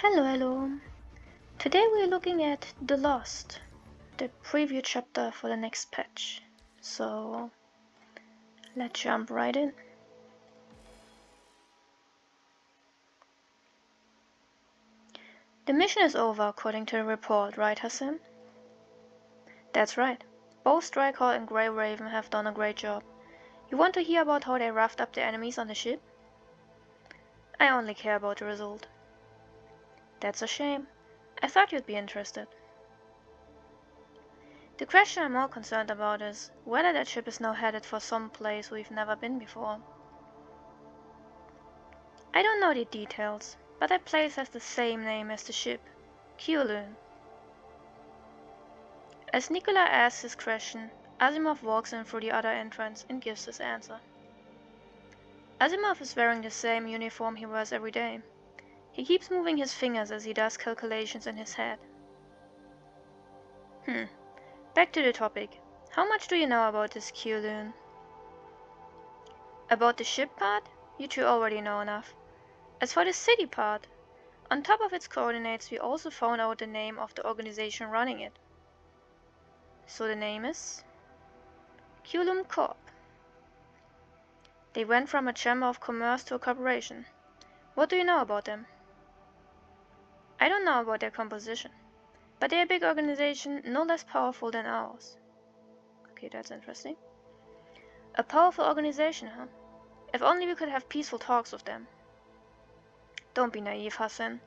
Hello, hello. Today we're looking at The Lost, the preview chapter for the next patch. So, let's jump right in. The mission is over according to the report, right Hassan? That's right. Both Strikehold and Grey Raven have done a great job. You want to hear about how they roughed up the enemies on the ship? I only care about the result. That's a shame. I thought you'd be interested. The question I'm more concerned about is whether that ship is now headed for some place we've never been before. I don't know the details, but that place has the same name as the ship, Kowloong. As Nicola asks his question, Asimov walks in through the other entrance and gives his answer. Asimov is wearing the same uniform he wears every day. He keeps moving his fingers as he does calculations in his head. Back to the topic. How much do you know about this Kowloong? About the ship part? You two already know enough. As for the city part, on top of its coordinates we also found out the name of the organization running it. So the name is Kowloong Corp. They went from a chamber of commerce to a corporation. What do you know about them? I don't know about their composition, but they're a big organization, no less powerful than ours. Okay, that's interesting. A powerful organization, huh? If only we could have peaceful talks with them. Don't be naive, Hassan.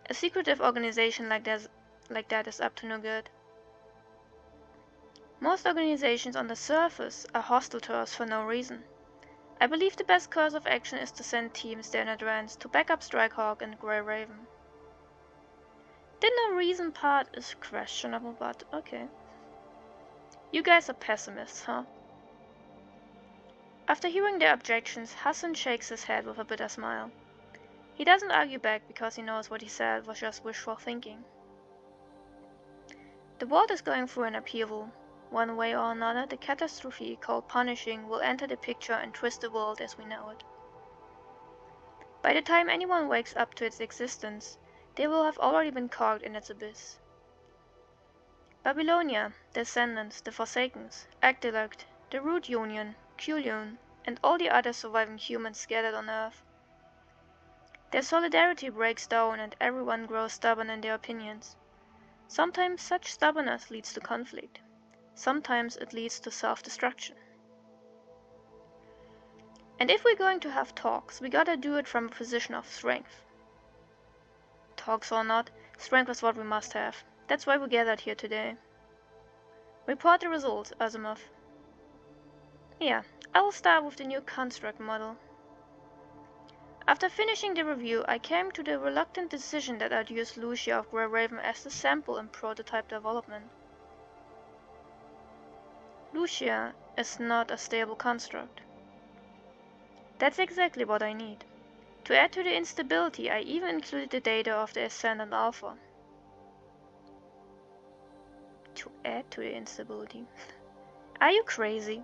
A secretive organization like that is up to no good. Most organizations on the surface are hostile to us for no reason. I believe the best course of action is to send teams there in advance to back up Strikehawk and Grey Raven. The no reason part is questionable, but okay. You guys are pessimists, huh? After hearing their objections, Hassan shakes his head with a bitter smile. He doesn't argue back because he knows what he said was just wishful thinking. The world is going through an upheaval. One way or another, the catastrophe called punishing will enter the picture and twist the world as we know it. By the time anyone wakes up to its existence, they will have already been carved in its abyss. Babylonia, the Ascendants, the Forsakens, Agdilect, the Root Union, Kowloong, and all the other surviving humans scattered on Earth. Their solidarity breaks down and everyone grows stubborn in their opinions. Sometimes such stubbornness leads to conflict. Sometimes it leads to self-destruction. And if we're going to have talks, we gotta do it from a position of strength. Talks or not, strength is what we must have. That's why we gathered here today. Report the results, Asimov. Yeah, I will start with the new construct model. After finishing the review, I came to the reluctant decision that I'd use Lucia of Grey Raven as the sample in prototype development. Lucia is not a stable construct. That's exactly what I need. To add to the instability, I even included the data of the Ascendant Alpha. To add to the instability? Are you crazy?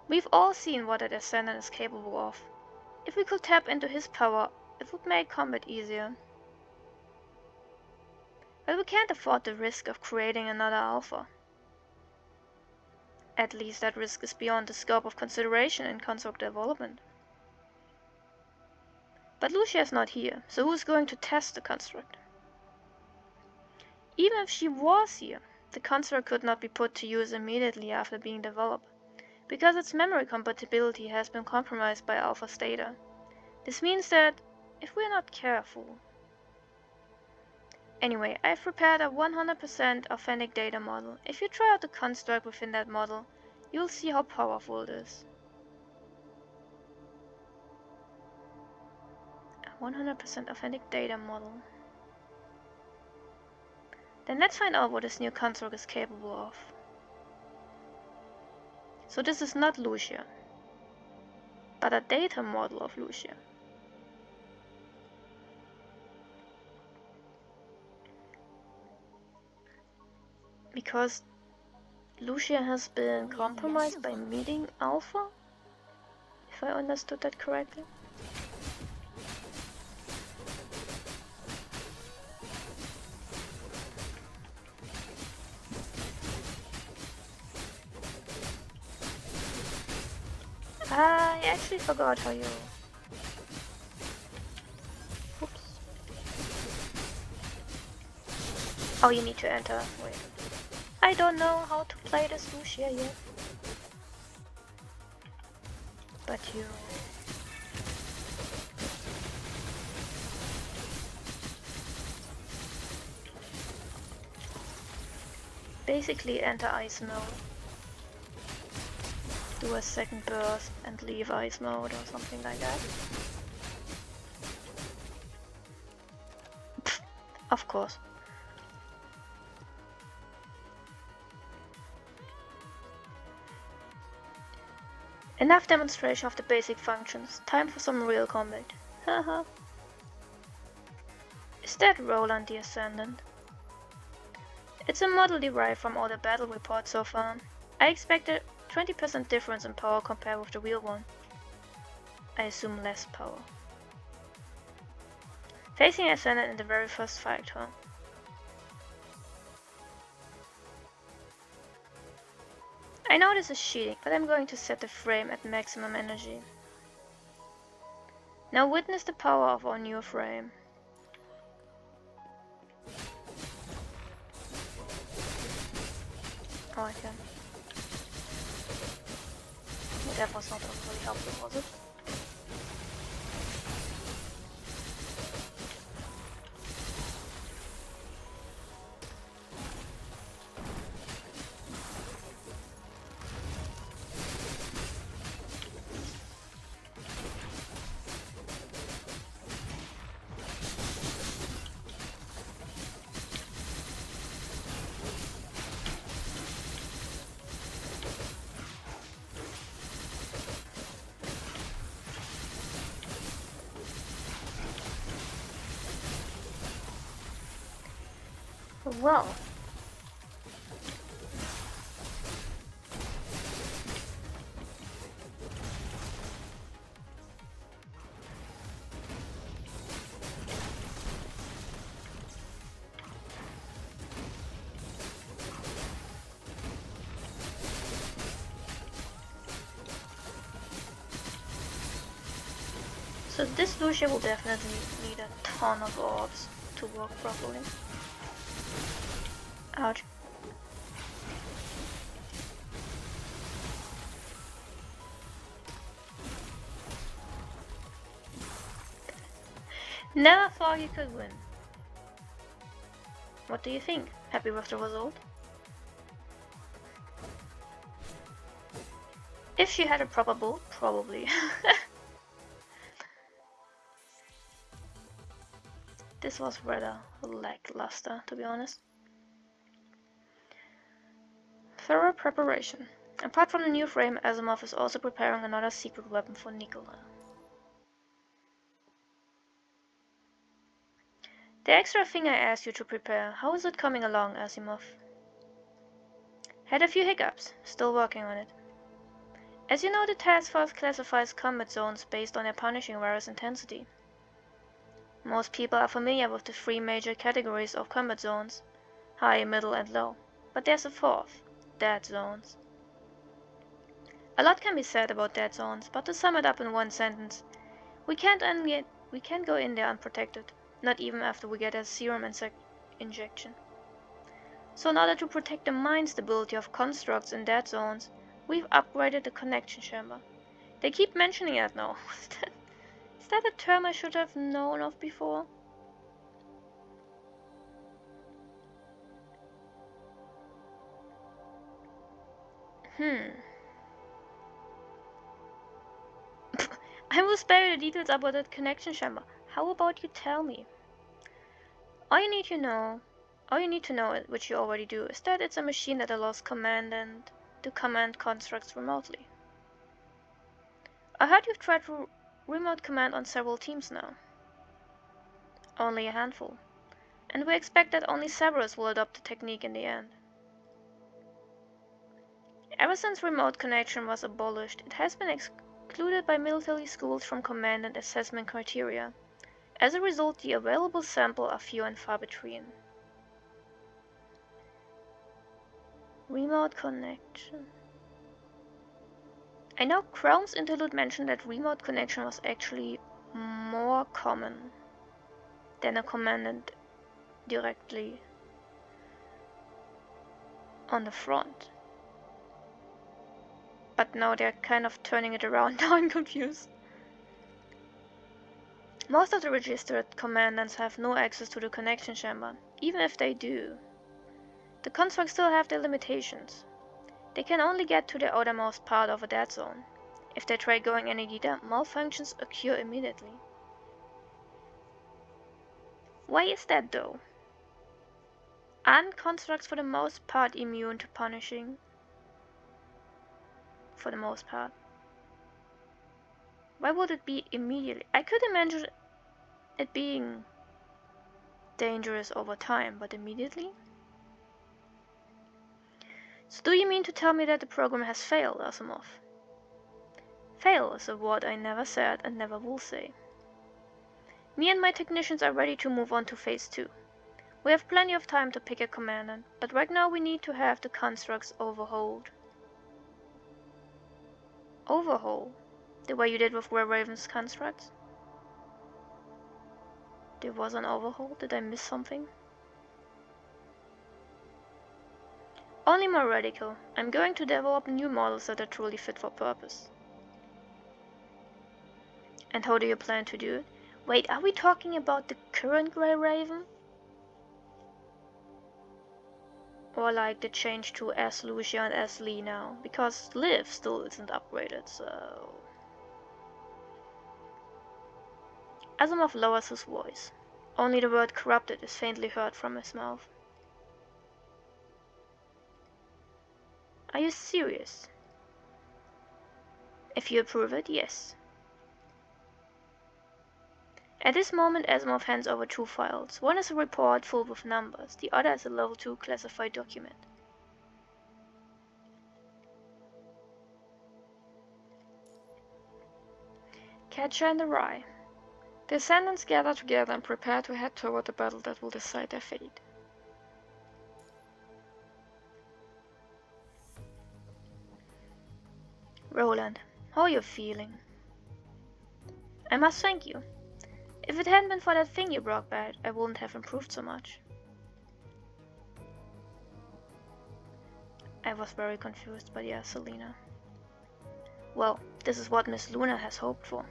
We've all seen what that Ascendant is capable of. If we could tap into his power, it would make combat easier. But we can't afford the risk of creating another Alpha. At least that risk is beyond the scope of consideration in construct development. But Lucia is not here, so who's going to test the construct? Even if she was here, the construct could not be put to use immediately after being developed, because its memory compatibility has been compromised by Alpha's data. This means that, if we're not careful... Anyway, I've prepared a 100% authentic data model. If you try out the construct within that model, you'll see how powerful it is. A 100% authentic data model. Then let's find out what this new construct is capable of. So this is not Lucia, but a data model of Lucia. Because Lucia has been compromised by meeting Alpha? If I understood that correctly. actually forgot how you... Oops. Oh, you need to enter. Wait. I don't know how to play this Lucia yet. But you... basically enter ice mode. Do a second burst and leave ice mode or something like that. Pfft, of course. Enough demonstration of the basic functions. Time for some real combat. Haha. Is that Roland the Ascendant? It's a model derived from all the battle reports so far. I expect a 20% difference in power compared with the real one. I assume less power. Facing Ascendant in the very first fight, huh? I know this is cheating, but I'm going to set the frame at maximum energy. Now witness the power of our new frame. Oh, I can. Well, that was not really helpful, was it? Well, so this Lucia will definitely need a ton of orbs to work properly. Ouch. Never thought you could win. What do you think? Happy with the result? If she had a proper build, probably. This was rather lackluster, to be honest. Thorough preparation. Apart from the new frame, Asimov is also preparing another secret weapon for Nikola. The extra thing I asked you to prepare, how is it coming along, Asimov? Had a few hiccups, still working on it. As you know, the task force classifies combat zones based on their punishing virus intensity. Most people are familiar with the three major categories of combat zones, high, middle and low, but there's a fourth, dead zones. A lot can be said about dead zones, but to sum it up in one sentence, we can't go in there unprotected, not even after we get a serum injection. So in order to protect the mind stability of constructs in dead zones, we've upgraded the connection chamber. They keep mentioning it now. Is that a term I should have known of before? I will spare you the details about that connection chamber. How about you tell me? All you need to know, which you already do, is that it's a machine that allows to command constructs remotely. I heard you've tried remote command on several teams now. Only a handful. And we expect that only Cerberus will adopt the technique in the end. Ever since remote connection was abolished, it has been excluded by military schools from command and assessment criteria. As a result, the available samples are few and far between. Remote connection. I know Chrome's interlude mentioned that remote connection was actually more common than a commandant directly on the front. But now they're kind of turning it around. Now I'm confused. Most of the registered commandants have no access to the connection chamber. Even if they do, the constructs still have their limitations. They can only get to the outermost part of a dead zone. If they try going any deeper, malfunctions occur immediately. Why is that though? Aren't constructs for the most part immune to punishing? For the most part. Why would it be immediately? I could imagine it being dangerous over time, but immediately? So do you mean to tell me that the program has failed, Asimov? Fail is a word I never said and never will say. Me and my technicians are ready to move on to Phase 2. We have plenty of time to pick a commandant, but right now we need to have the constructs overhauled. Overhaul? The way you did with Grey Raven's constructs? There was an overhaul? Did I miss something? Only more radical. I'm going to develop new models that are truly fit for purpose. And how do you plan to do it? Wait, are we talking about the current Grey Raven? Or like the change to S Lucia and S Lee now? Because Liv still isn't upgraded, so... Asimov lowers his voice. Only the word corrupted is faintly heard from his mouth. Are you serious? If you approve it, yes. At this moment, Asimov hands over two files. One is a report full with numbers, the other is a level 2 classified document. Catcher in the Rye. The Ascendants gather together and prepare to head toward the battle that will decide their fate. Roland, how are you feeling? I must thank you. If it hadn't been for that thing you brought back, I wouldn't have improved so much. I was very confused, but yeah, Selena. Well, this is what Miss Luna has hoped for.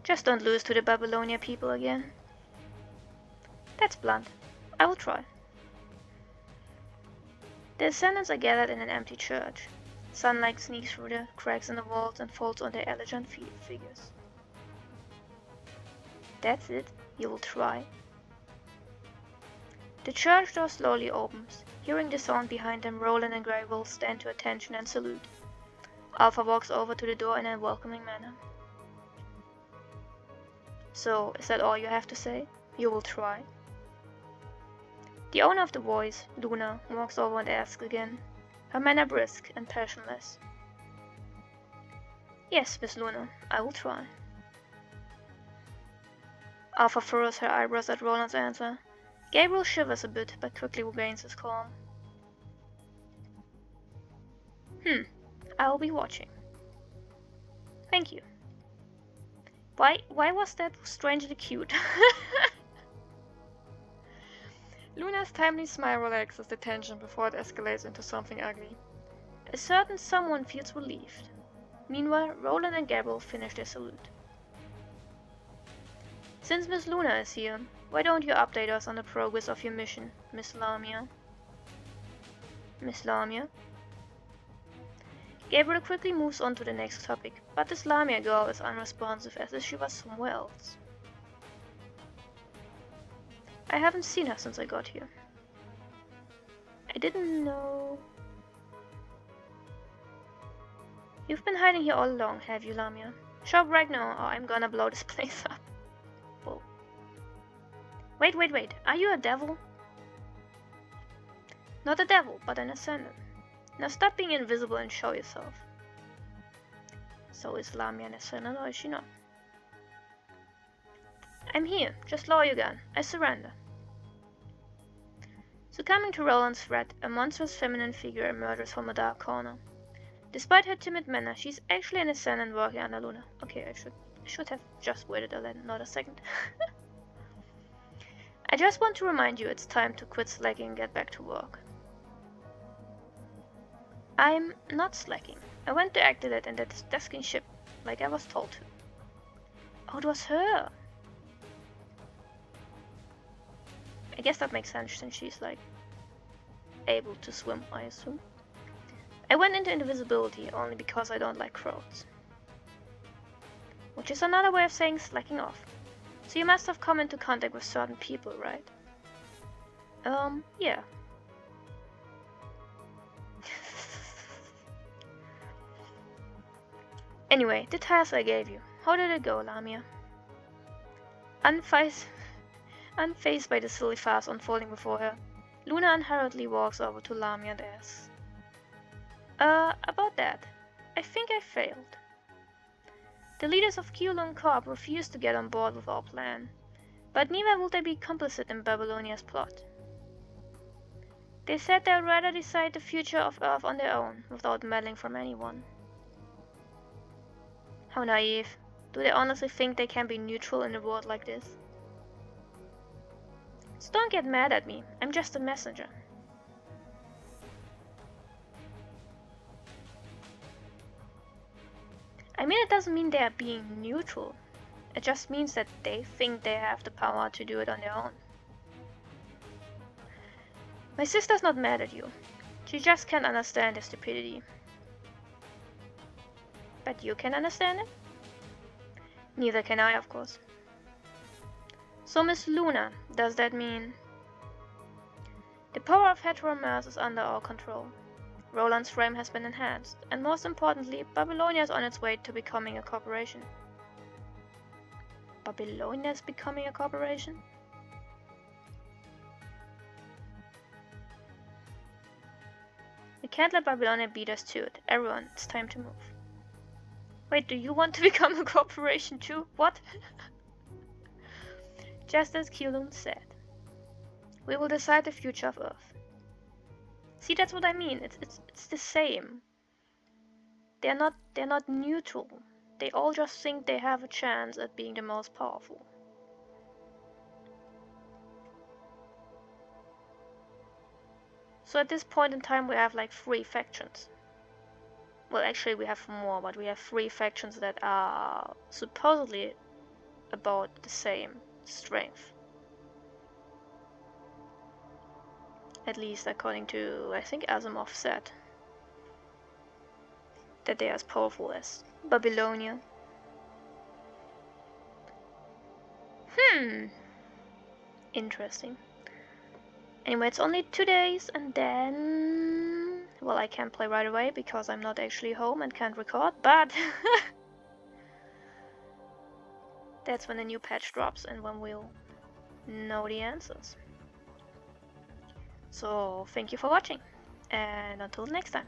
Just don't lose to the Babylonia people again. That's blunt. I will try. The Ascendants are gathered in an empty church. Sunlight sneaks through the cracks in the walls and falls on their elegant figures. That's it, you will try. The church door slowly opens. Hearing the sound behind them, Roland and Grey will stand to attention and salute. Alpha walks over to the door in a welcoming manner. So, is that all you have to say? You will try? The owner of the voice, Luna, walks over and asks again, her manner brisk and passionless. Yes, Miss Luna, I will try. Alpha furrows her eyebrows at Roland's answer. Gabriel shivers a bit, but quickly regains his calm. I will be watching. Thank you. Why was that strangely cute? Luna's timely smile relaxes the tension before it escalates into something ugly. A certain someone feels relieved. Meanwhile, Roland and Gabriel finish their salute. Since Miss Luna is here, why don't you update us on the progress of your mission, Miss Lamia? Miss Lamia? Gabriel quickly moves on to the next topic, but this Lamia girl is unresponsive as if she was somewhere else. I haven't seen her since I got here. I didn't know... You've been hiding here all along, have you, Lamia? Show up right now or I'm gonna blow this place up. Whoa. Wait, are you a devil? Not a devil, but an Ascendant. Now stop being invisible and show yourself. So is Lamia an Ascendant or is she not? I'm here, just lower your gun. I surrender. Succumbing to Roland's threat, a monstrous feminine figure emerges from a dark corner. Despite her timid manner, she's actually an ascendant working under Luna. Okay, I should have just waited another second. I just want to remind you it's time to quit slacking and get back to work. I'm not slacking. I went to activate in that desking ship, like I was told to. Oh, it was her! I guess that makes sense since she's like able to swim, I assume. I went into invisibility only because I don't like crowds. Which is another way of saying slacking off. So you must have come into contact with certain people, right? Yeah. Anyway, the task I gave you. How did it go, Lamia? Unfazed by the silly farce unfolding before her, Luna unhurriedly walks over to Lamia and asks, about that. I think I failed. The leaders of Kowloong Corp refused to get on board with our plan, but neither would they be complicit in Babylonia's plot. They said they'd rather decide the future of Earth on their own, without meddling from anyone. How naive. Do they honestly think they can be neutral in a world like this? So don't get mad at me, I'm just a messenger. I mean, it doesn't mean they are being neutral. It just means that they think they have the power to do it on their own. My sister's not mad at you. She just can't understand their stupidity. But you can understand it? Neither can I, of course. So, Miss Luna, does that mean... The power of heteromass is under our control. Roland's frame has been enhanced, and most importantly, Babylonia is on its way to becoming a corporation. Babylonia is becoming a corporation? We can't let Babylonia beat us to it. Everyone, it's time to move. Wait, do you want to become a corporation too? What? Just as Kowloong said. We will decide the future of Earth. See, that's what I mean. It's the same. They're not neutral. They all just think they have a chance at being the most powerful. So at this point in time we have like 3 factions. Well, actually we have more, but we have 3 factions that are supposedly about the same strength. At least according to, I think Asimov said that they are as powerful as Babylonia. Interesting. Anyway, it's only 2 days and then... Well, I can't play right away because I'm not actually home and can't record, but... That's when the new patch drops and when we'll know the answers. So, thank you for watching, and until next time.